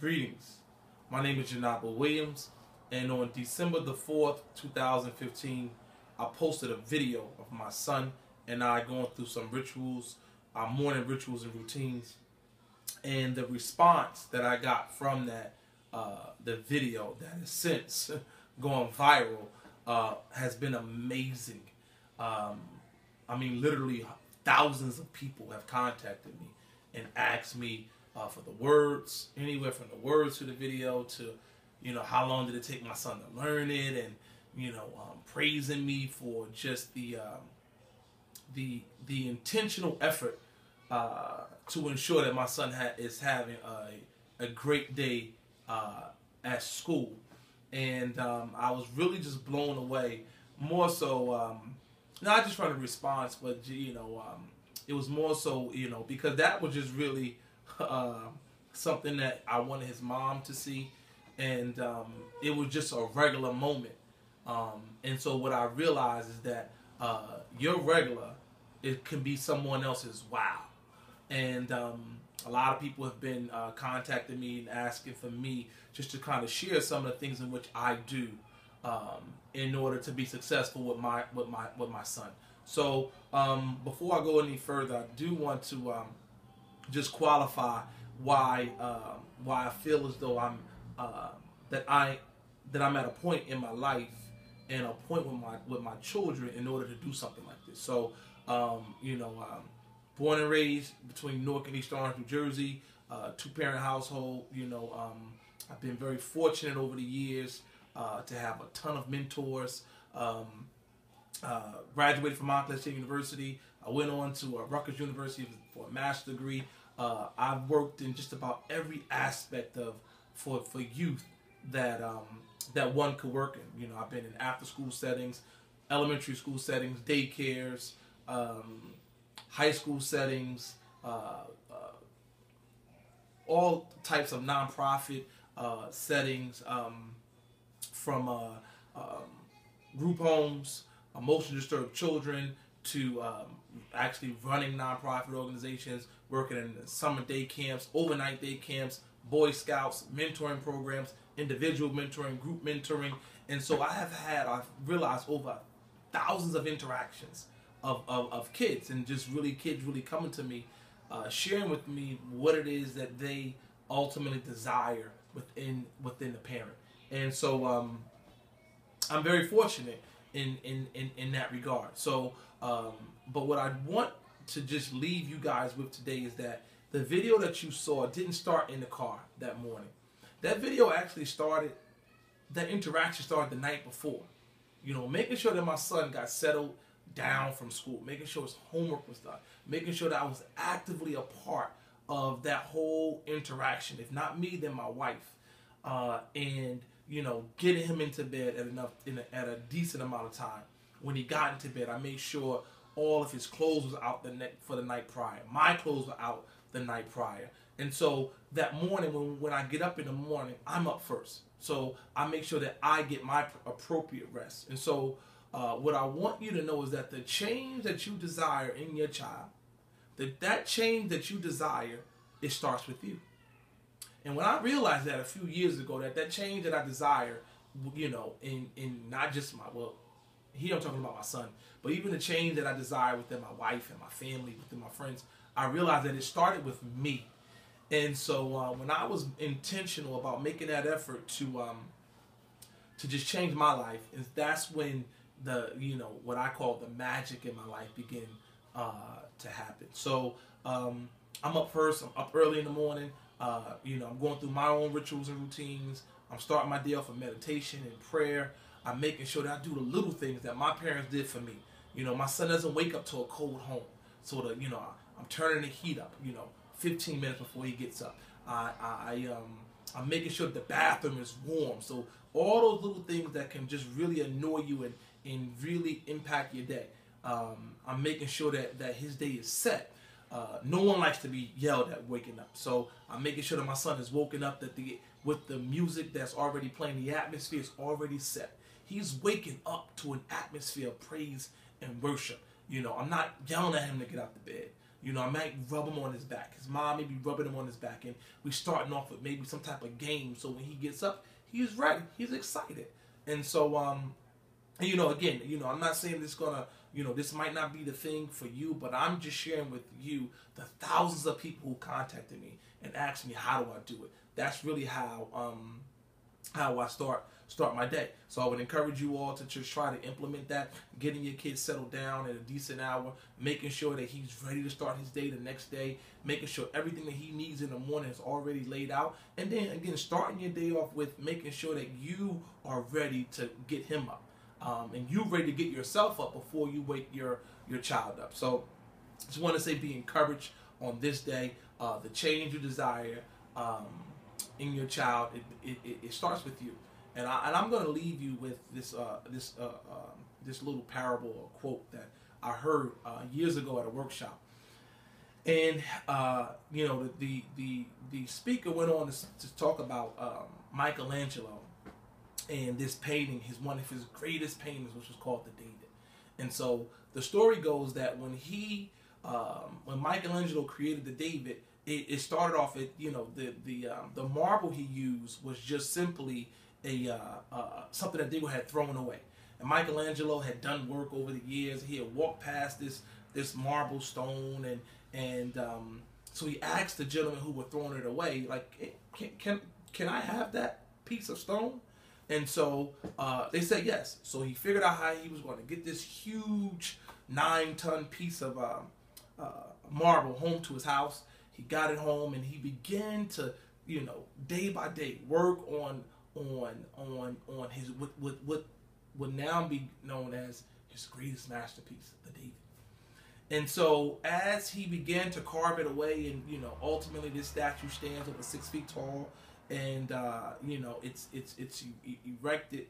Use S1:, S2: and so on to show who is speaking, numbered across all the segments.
S1: Greetings. My name is Janabo Williams, and on December the 4th, 2015, I posted a video of my son and I going through some rituals, morning rituals and routines, and the response that I got from that, the video that has since gone viral, has been amazing. Literally thousands of people have contacted me and asked me for the words, anywhere from the words to the video to, how long did it take my son to learn it, and praising me for just the intentional effort to ensure that my son is having a great day at school. And I was really just blown away. More so, not just from the response, but it was more so, because that was just really something that I wanted his mom to see, and it was just a regular moment. And so what I realized is that your regular, it can be someone else's wow. And a lot of people have been contacting me and asking for me just to kind of share some of the things in which I do in order to be successful with my son. So before I go any further, I do want to just qualify why I feel as though I'm that I'm at a point in my life and a point with my children in order to do something like this. So born and raised between Newark and East Orange, New Jersey, two-parent household. I've been very fortunate over the years to have a ton of mentors. Graduated from Montclair State University. I went on to Rutgers University for a master's degree. I've worked in just about every aspect of for youth that one could work in. I've been in after-school settings, elementary school settings, daycares, high school settings, all types of nonprofit settings, from group homes, emotionally disturbed children, to actually running nonprofit organizations, working in summer day camps, overnight day camps, Boy Scouts, mentoring programs, individual mentoring, group mentoring. And so I've realized over thousands of interactions of kids, and just really kids really coming to me, sharing with me what it is that they ultimately desire within the parent. And so I'm very fortunate in that regard. So but what I want to just leave you guys with today is that the video that you saw didn't start in the car that morning. That video actually started, that interaction started the night before. Making sure that my son got settled down from school, making sure his homework was done, making sure that I was actively a part of that whole interaction. If not me, then my wife. And getting him into bed at a decent amount of time. When he got into bed, I made sure all of his clothes was out for the night prior. My clothes were out the night prior. And so that morning, when I get up in the morning, I'm up first. So I make sure that I get my appropriate rest. And so what I want you to know is that the change that you desire in your child, that change that you desire, it starts with you. And when I realized that a few years ago, that change that I desire, in not just here I'm talking about my son, but even the change that I desire within my wife and my family, within my friends, I realized that it started with me. And so when I was intentional about making that effort to just change my life, that's when what I call the magic in my life began to happen. So I'm up first. I'm up early in the morning. I'm going through my own rituals and routines. I'm starting my day off with meditation and prayer. I'm making sure that I do the little things that my parents did for me. My son doesn't wake up to a cold home, so I'm turning the heat up, 15 minutes before he gets up. I'm making sure that the bathroom is warm. So all those little things that can just really annoy you and really impact your day. I'm making sure that his day is set. No one likes to be yelled at waking up. So I'm making sure that my son is woken up, with the music that's already playing, the atmosphere is already set. He's waking up to an atmosphere of praise and worship. I'm not yelling at him to get out the bed. You know, I might rub him on his back. His mom may be rubbing him on his back, and we starting off with maybe some type of game. So when he gets up, he's ready. He's excited. And so, you know, again, you know, I'm not saying this gonna, you know, this might not be the thing for you, but I'm just sharing with you the thousands of people who contacted me and asked me how do I do it. That's really how I start my day. So I would encourage you all to just try to implement that, getting your kids settled down at a decent hour, making sure that he's ready to start his day the next day, making sure everything that he needs in the morning is already laid out, and then again starting your day off with making sure that you are ready to get him up, and you ready to get yourself up before you wake your child up. So just want to say, be encouraged on this day. The change you desire in your child, it starts with you. And I'm going to leave you with this little parable or quote that I heard years ago at a workshop. And you know, the speaker went on to talk about Michelangelo and this painting, one of his greatest paintings, which was called the David. And so the story goes that when Michelangelo created the David, it started off at, you know, the marble he used was just simply something that they had thrown away. And Michelangelo had done work over the years. He had walked past this marble stone, and so he asked the gentleman who were throwing it away, like, can I have that piece of stone? And so they said yes. So he figured out how he was going to get this huge 9-ton piece of marble home to his house. He got it home, and he began to, you know, day by day work on his what would now be known as his greatest masterpiece, the David. And so as he began to carve it away, and, you know, ultimately this statue stands over 6 feet tall, and you know, it's erected.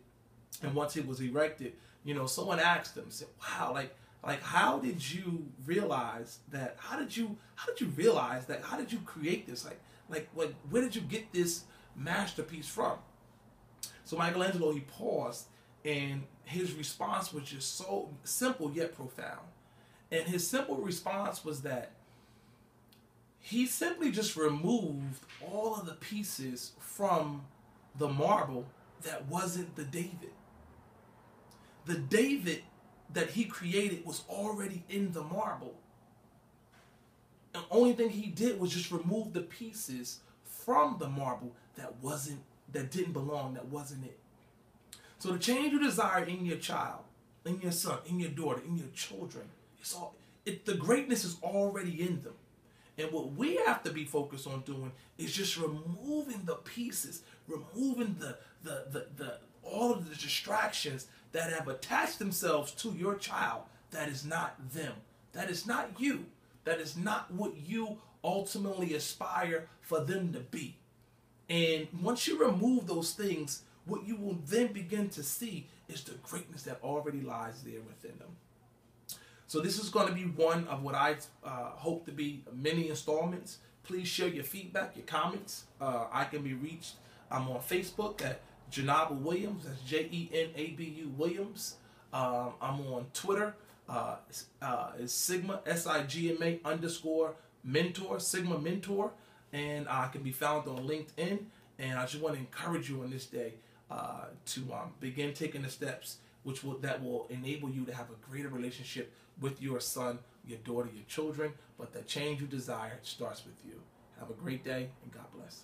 S1: And once it was erected, you know, someone asked him, said, "Wow, like how did you realize that? How did you realize that? How did you create this? Like where did you get this masterpiece from?" So Michelangelo, he paused, and his response was just so simple yet profound. And his simple response was that he simply just removed all of the pieces from the marble that wasn't the David. The David that he created was already in the marble. And the only thing he did was just remove the pieces from the marble that didn't belong, that wasn't it. So the change you desire in your child, in your son, in your daughter, in your children, the greatness is already in them. And what we have to be focused on doing is just removing the pieces, removing all of the distractions that have attached themselves to your child. That is not them. That is not you. That is not what you ultimately aspire for them to be. And once you remove those things, what you will then begin to see is the greatness that already lies there within them. So this is going to be one of what I hope to be many installments. Please share your feedback, your comments. I can be reached. I'm on Facebook at Jenabu Williams. That's Jenabu Williams. I'm on Twitter. It's Sigma, SIGMA _mentor, Sigma Mentor. And I can be found on LinkedIn. And I just want to encourage you on this day to begin taking the steps that will enable you to have a greater relationship with your son, your daughter, your children. But the change you desire starts with you. Have a great day, and God bless.